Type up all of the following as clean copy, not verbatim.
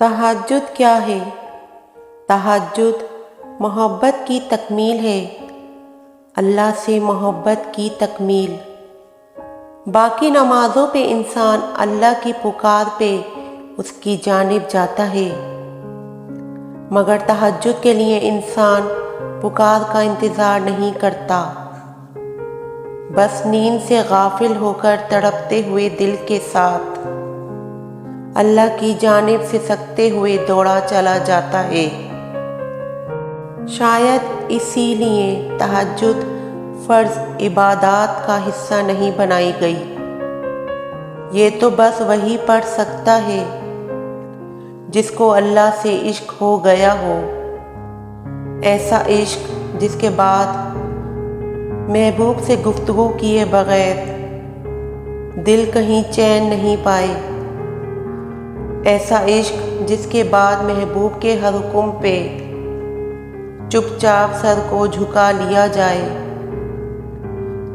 تہجد کیا ہے؟ تہجد محبت کی تکمیل ہے، اللہ سے محبت کی تکمیل۔ باقی نمازوں پہ انسان اللہ کی پکار پہ اس کی جانب جاتا ہے، مگر تہجد کے لیے انسان پکار کا انتظار نہیں کرتا، بس نیند سے غافل ہو کر تڑپتے ہوئے دل کے ساتھ اللہ کی جانب سسکتے ہوئے دوڑا چلا جاتا ہے۔ شاید اسی لیے تہجد فرض عبادات کا حصہ نہیں بنائی گئی۔ یہ تو بس وہی پڑھ سکتا ہے جس کو اللہ سے عشق ہو گیا ہو، ایسا عشق جس کے بعد محبوب سے گفتگو کیے بغیر دل کہیں چین نہیں پائے، ایسا عشق جس کے بعد محبوب کے ہر حکم پہ چپ چاپ سر کو جھکا لیا جائے۔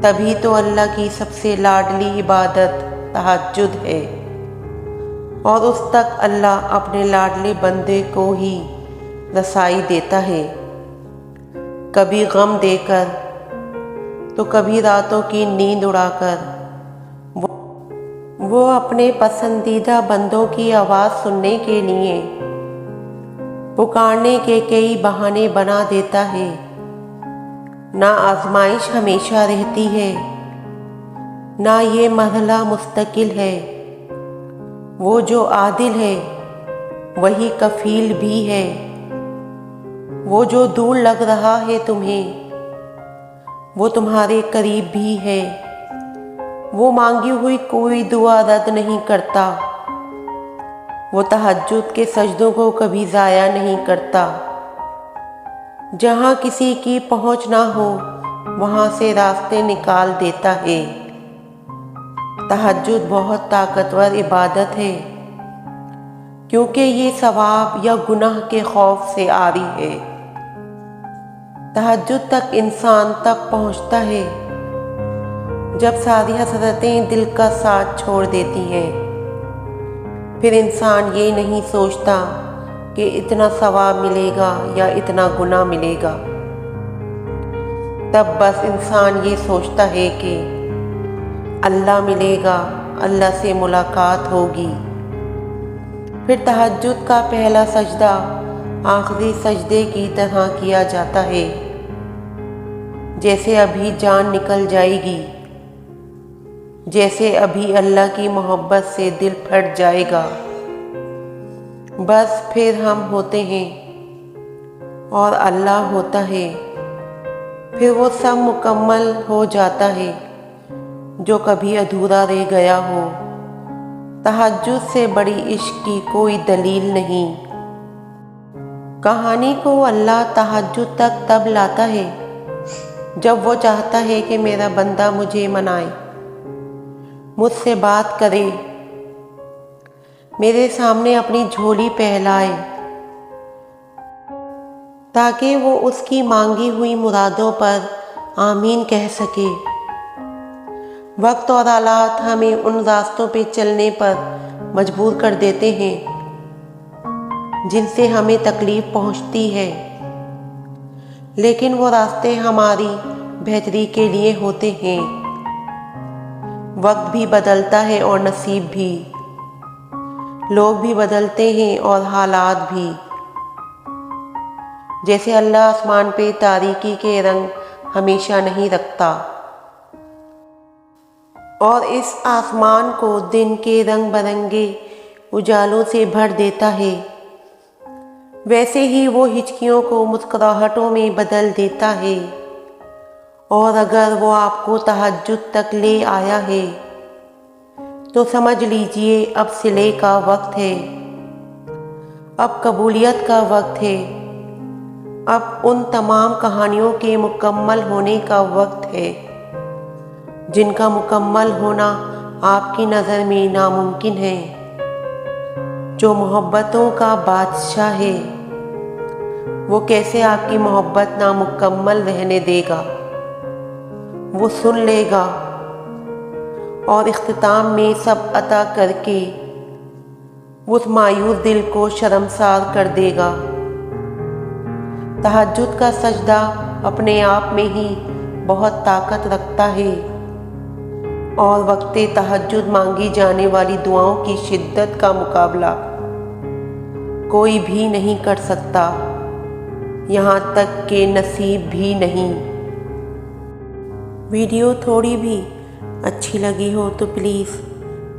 تبھی تو اللہ کی سب سے لاڈلی عبادت تہجد ہے، اور اس تک اللہ اپنے لاڈلے بندے کو ہی رسائی دیتا ہے، کبھی غم دے کر تو کبھی راتوں کی نیند اڑا کر۔ وہ اپنے پسندیدہ بندوں کی آواز سننے کے لیے پکارنے کے کئی بہانے بنا دیتا ہے۔ نہ آزمائش ہمیشہ رہتی ہے، نہ یہ مرحلہ مستقل ہے۔ وہ جو عادل ہے وہی کفیل بھی ہے، وہ جو دور لگ رہا ہے تمہیں وہ تمہارے قریب بھی ہے۔ وہ مانگی ہوئی کوئی دعا رد نہیں کرتا، وہ تہجد کے سجدوں کو کبھی ضائع نہیں کرتا۔ جہاں کسی کی پہنچ نہ ہو وہاں سے راستے نکال دیتا ہے۔ تہجد بہت طاقتور عبادت ہے، کیونکہ یہ ثواب یا گناہ کے خوف سے عاری ہے۔ تہجد تک انسان تب پہنچتا ہے جب ساری حسرتیں دل کا ساتھ چھوڑ دیتی ہیں۔ پھر انسان یہ نہیں سوچتا کہ اتنا ثواب ملے گا یا اتنا گناہ ملے گا، تب بس انسان یہ سوچتا ہے کہ اللہ ملے گا، اللہ سے ملاقات ہوگی۔ پھر تہجد کا پہلا سجدہ آخری سجدے کی طرح کیا جاتا ہے، جیسے ابھی جان نکل جائے گی، جیسے ابھی اللہ کی محبت سے دل پھٹ جائے گا۔ بس پھر ہم ہوتے ہیں اور اللہ ہوتا ہے، پھر وہ سب مکمل ہو جاتا ہے جو کبھی ادھورا رہ گیا ہو۔ تہجد سے بڑی عشق کی کوئی دلیل نہیں۔ کہانی کو اللہ تہجد تک تب لاتا ہے جب وہ چاہتا ہے کہ میرا بندہ مجھے منائے، مجھ سے بات کرے، میرے سامنے اپنی جھولی پھیلائے، تاکہ وہ اس کی مانگی ہوئی مرادوں پر آمین کہہ سکے۔ وقت اور حالات ہمیں ان راستوں پہ چلنے پر مجبور کر دیتے ہیں جن سے ہمیں تکلیف پہنچتی ہے، لیکن وہ راستے ہماری بہتری کے لیے ہوتے ہیں۔ وقت بھی بدلتا ہے اور نصیب بھی، لوگ بھی بدلتے ہیں اور حالات بھی۔ جیسے اللہ آسمان پہ تاریکی کے رنگ ہمیشہ نہیں رکھتا اور اس آسمان کو دن کے رنگ برنگے اجالوں سے بھر دیتا ہے، ویسے ہی وہ ہچکیوں کو مسکراہٹوں میں بدل دیتا ہے۔ اور اگر وہ آپ کو تہجد تک لے آیا ہے تو سمجھ لیجئے اب صلے کا وقت ہے، اب قبولیت کا وقت ہے، اب ان تمام کہانیوں کے مکمل ہونے کا وقت ہے جن کا مکمل ہونا آپ کی نظر میں ناممکن ہے۔ جو محبتوں کا بادشاہ ہے وہ کیسے آپ کی محبت نامکمل رہنے دے گا؟ وہ سن لے گا اور اختتام میں سب عطا کر کے اس مایوس دل کو شرمسار کر دے گا۔ تہجد کا سجدہ اپنے آپ میں ہی بہت طاقت رکھتا ہے، اور وقت تہجد مانگی جانے والی دعاؤں کی شدت کا مقابلہ کوئی بھی نہیں کر سکتا، یہاں تک کہ نصیب بھی نہیں۔ ویڈیو تھوڑی بھی اچھی لگی ہو تو پلیز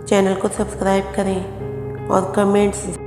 چینل کو سبسکرائب کریں اور کمنٹس